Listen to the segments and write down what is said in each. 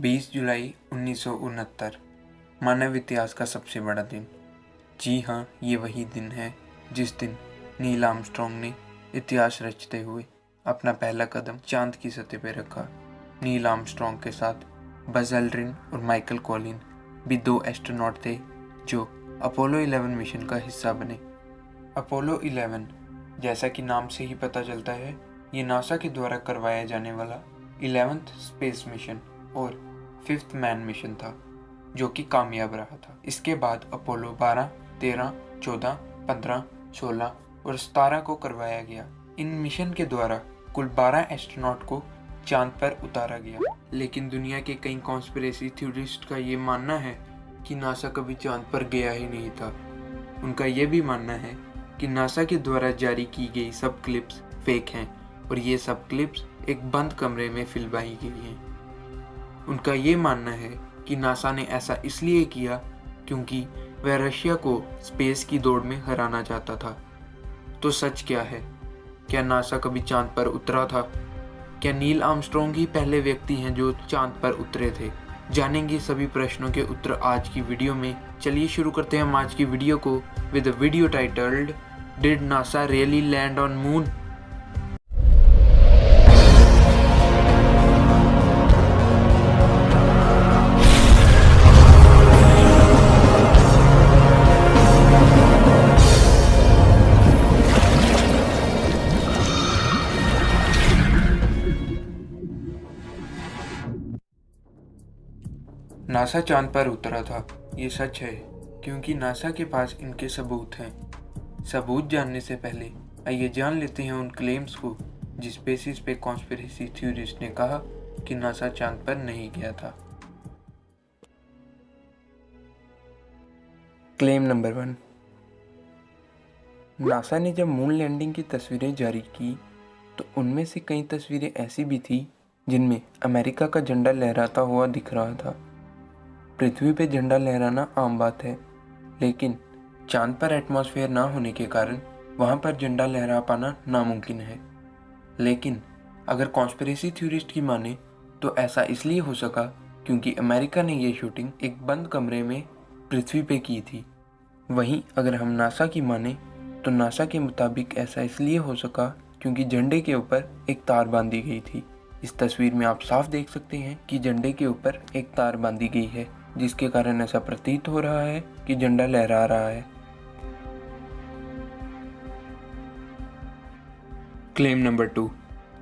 20 जुलाई 1969 मानव इतिहास का सबसे बड़ा दिन। जी हाँ, ये वही दिन है जिस दिन नील आर्मस्ट्रॉन्ग ने इतिहास रचते हुए अपना पहला कदम चांद की सतह पर रखा। नील आर्मस्ट्रॉन्ग के साथ बज एल्ड्रिन और माइकल कॉलिन भी 2 एस्ट्रोनॉट थे जो अपोलो 11 मिशन का हिस्सा बने। अपोलो 11, जैसा कि नाम से ही पता चलता है, ये नासा के द्वारा करवाया जाने वाला 11th स्पेस मिशन और 5th मैन मिशन था, जो कि कामयाब रहा था। इसके बाद अपोलो 12, 13, 14, 15, 16 और 17 को करवाया गया। इन मिशन के द्वारा कुल 12 एस्ट्रोनॉट को चांद पर उतारा गया। लेकिन दुनिया के कई कॉन्स्पिरेसी थ्योरिस्ट का ये मानना है कि नासा कभी चांद पर गया ही नहीं था। उनका यह भी मानना है कि नासा के द्वारा जारी की गई सब क्लिप्स फेक हैं और ये सब क्लिप्स एक बंद कमरे में फिल्माई गई हैं। उनका ये मानना है कि नासा ने ऐसा इसलिए किया क्योंकि वह रशिया को स्पेस की दौड़ में हराना चाहता था। तो सच क्या है? क्या नासा कभी चांद पर उतरा था? क्या नील आर्मस्ट्रॉन्ग ही पहले व्यक्ति हैं जो चांद पर उतरे थे? जानेंगे सभी प्रश्नों के उत्तर आज की वीडियो में। चलिए शुरू करते हैं हम आज की वीडियो को with the video titled did NASA really land on moon. NASA चांद पर उतरा था, ये सच है, क्योंकि नासा के पास इनके सबूत हैं। सबूत जानने से पहले आइए जान लेते हैं उन क्लेम्स को जिस बेसिस पे कॉन्स्पिरेसी थ्योरिस्ट ने कहा कि नासा चांद पर नहीं गया था। Claim number 1। नासा ने जब मून लैंडिंग की तस्वीरें जारी की तो उनमें से कई तस्वीरें ऐसी भी थी जिनमें अमेरिका का झंडा लहराता हुआ दिख रहा था। पृथ्वी पे झंडा लहराना आम बात है, लेकिन चांद पर एटमॉस्फेयर ना होने के कारण वहां पर झंडा लहरा पाना नामुमकिन है। लेकिन अगर कॉन्स्पिरेसी थ्योरिस्ट की माने तो ऐसा इसलिए हो सका क्योंकि अमेरिका ने ये शूटिंग एक बंद कमरे में पृथ्वी पे की थी। वहीं अगर हम नासा की माने तो नासा के मुताबिक ऐसा इसलिए हो सका क्योंकि झंडे के ऊपर एक तार बांधी गई थी। इस तस्वीर में आप साफ देख सकते हैं कि झंडे के ऊपर एक तार बांधी गई है, जिसके कारण ऐसा प्रतीत हो रहा है कि झंडा लहरा रहा है। Claim number 2।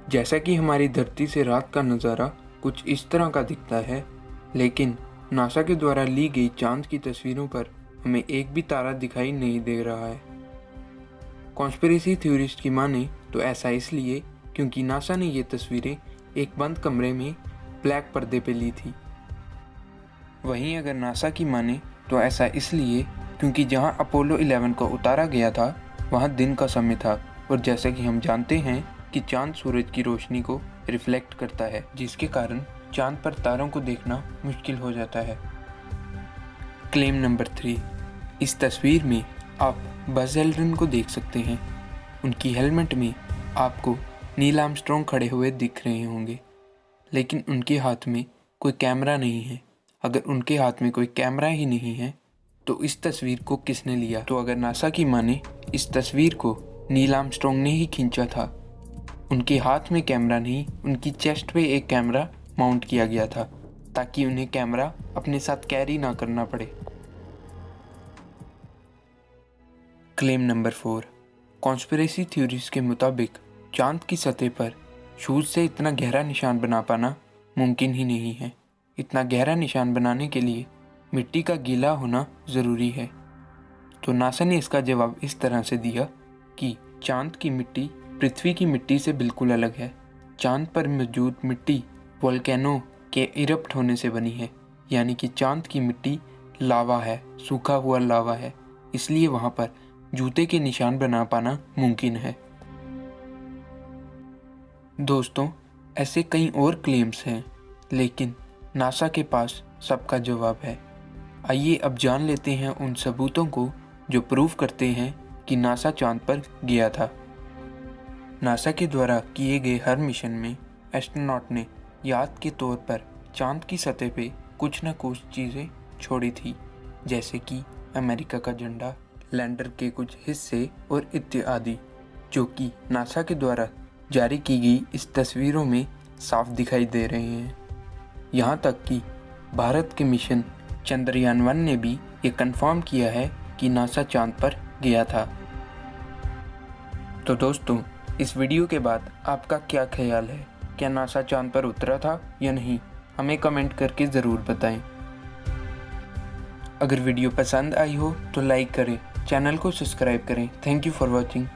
जैसा कि हमारी धरती से रात का नज़ारा कुछ इस तरह का दिखता है, लेकिन नासा के द्वारा ली गई चांद की तस्वीरों पर हमें एक भी तारा दिखाई नहीं दे रहा है। कॉन्स्पिरेसी थ्योरिस्ट की माने तो ऐसा इसलिए क्योंकि नासा ने ये तस्वीरें एक बंद कमरे में ब्लैक पर्दे पे ली थी। वहीं अगर नासा की माने तो ऐसा इसलिए क्योंकि जहां अपोलो 11 को उतारा गया था वहां दिन का समय था और जैसा कि हम जानते हैं कि चांद सूरज की रोशनी को रिफ्लेक्ट करता है, जिसके कारण चांद पर तारों को देखना मुश्किल हो जाता है। Claim number 3। इस तस्वीर में आप बज एल्ड्रिन को देख सकते हैं। उनकी हेलमेट में आपको नील आर्मस्ट्रॉन्ग खड़े हुए दिख रहे होंगे, लेकिन उनके हाथ में कोई कैमरा नहीं है। अगर उनके हाथ में कोई कैमरा ही नहीं है तो इस तस्वीर को किसने लिया? तो अगर नासा की माने इस तस्वीर को नील आर्मस्ट्रॉन्ग ने ही खींचा था। उनके हाथ में कैमरा नहीं, उनकी चेस्ट पे एक कैमरा माउंट किया गया था ताकि उन्हें कैमरा अपने साथ कैरी ना करना पड़े। Claim number 4। कॉन्स्पिरेसी थ्योरीज के मुताबिक चांद की सतह पर शूज से इतना गहरा निशान बना पाना मुमकिन ही नहीं है। इतना गहरा निशान बनाने के लिए मिट्टी का गीला होना ज़रूरी है। तो नासा ने इसका जवाब इस तरह से दिया कि चांद की मिट्टी पृथ्वी की मिट्टी से बिल्कुल अलग है। चांद पर मौजूद मिट्टी वोल्केनो के इरप्ट होने से बनी है, यानी कि चांद की मिट्टी लावा है, सूखा हुआ लावा है, इसलिए वहाँ पर जूते के निशान बना पाना मुमकिन है। दोस्तों, ऐसे कई और क्लेम्स हैं, लेकिन नासा के पास सबका जवाब है। आइए अब जान लेते हैं उन सबूतों को जो प्रूव करते हैं कि नासा चांद पर गया था। नासा के द्वारा किए गए हर मिशन में एस्ट्रोनॉट ने याद के तौर पर चांद की सतह पे कुछ न कुछ चीज़ें छोड़ी थी, जैसे कि अमेरिका का झंडा, लैंडर के कुछ हिस्से और इत्यादि, जो कि नासा के द्वारा जारी की गई इस तस्वीरों में साफ दिखाई दे रहे हैं। यहाँ तक कि भारत के मिशन चंद्रयान-1 ने भी ये कंफर्म किया है कि नासा चांद पर गया था। तो दोस्तों, इस वीडियो के बाद आपका क्या ख्याल है? क्या नासा चांद पर उतरा था या नहीं? हमें कमेंट करके ज़रूर बताएं। अगर वीडियो पसंद आई हो तो लाइक करें, चैनल को सब्सक्राइब करें। Thank you for watching.